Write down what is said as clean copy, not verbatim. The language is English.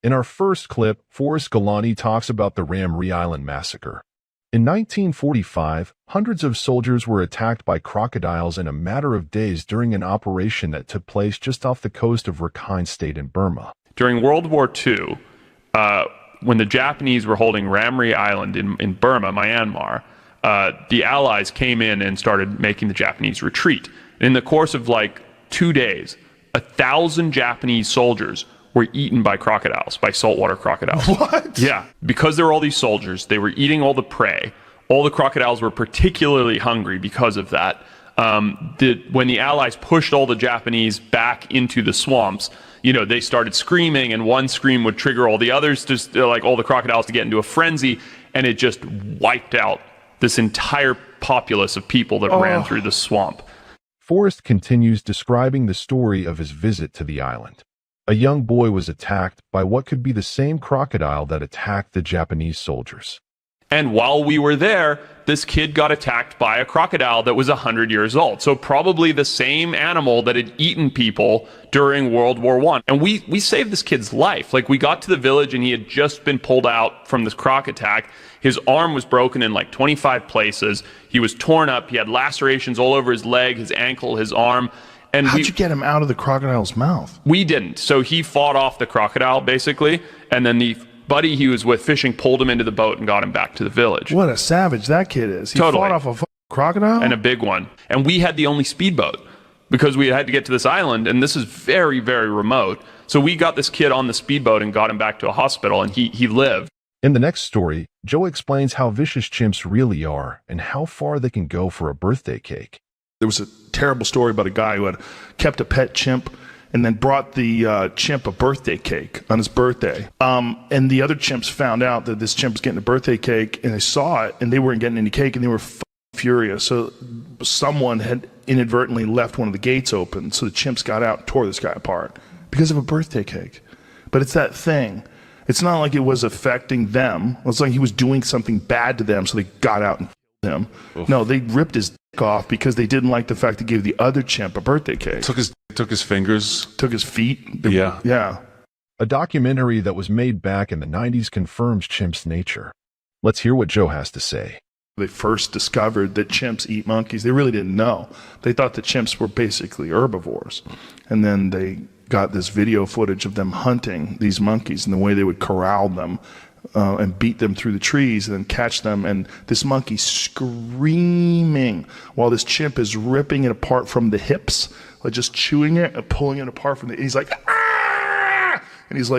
In our first clip, Forrest Galani talks about the Ramree Island massacre. In 1945, hundreds of soldiers were attacked by crocodiles in a matter of days during an operation that took place just off the coast of Rakhine State in Burma. During World War II, when the Japanese were holding Ramree Island in Burma, Myanmar, the Allies came in and started making the Japanese retreat. In the course of like 2 days, 1,000 Japanese soldiers were eaten by crocodiles, by saltwater crocodiles. What? Yeah. Because there were all these soldiers, they were eating all the prey. All the crocodiles were particularly hungry because of that. When the Allies pushed all the Japanese back into the swamps, they started screaming, and one scream would trigger all the others, just like all the crocodiles, to get into a frenzy, and it just wiped out this entire populace of people that ran through the swamp. Forrest continues describing the story of his visit to the island. A young boy was attacked by what could be the same crocodile that attacked the Japanese soldiers. And while we were there, this kid got attacked by a crocodile that was 100 years old. So probably the same animal that had eaten people during World War I. And we saved this kid's life. Like, we got to the village and he had just been pulled out from this croc attack. His arm was broken in like 25 places. He was torn up. He had lacerations all over his leg, his ankle, his arm. And how'd you get him out of the crocodile's mouth? We didn't. So he fought off the crocodile, basically, and then the buddy he was with fishing pulled him into the boat and got him back to the village. What a savage that kid is. He Totally. fought off a crocodile? And a big one. And we had the only speedboat because we had to get to this island, and this is very, very remote. So we got this kid on the speedboat and got him back to a hospital, and he lived. In the next story, Joe explains how vicious chimps really are and how far they can go for a birthday cake. There was a terrible story about a guy who had kept a pet chimp and then brought the chimp a birthday cake on his birthday. And the other chimps found out that this chimp was getting a birthday cake, and they saw it, and they weren't getting any cake, and they were furious. So someone had inadvertently left one of the gates open, so the chimps got out and tore this guy apart because of a birthday cake. But it's that thing. It's not like it was affecting them. It's like he was doing something bad to them, so they got out and killed him. Oof. No, they ripped his dick off because they didn't like the fact they gave the other chimp a birthday cake. Took his fingers. Took his feet. Yeah. A documentary that was made back in the 90s confirms chimps' nature. Let's hear what Joe has to say. They first discovered that chimps eat monkeys. They really didn't know. They thought the chimps were basically herbivores. And then they got this video footage of them hunting these monkeys and the way they would corral them and beat them through the trees and then catch them. And this monkey screaming while this chimp is ripping it apart from the hips, like just chewing it and pulling it apart from the, he's like, ah! And he's like,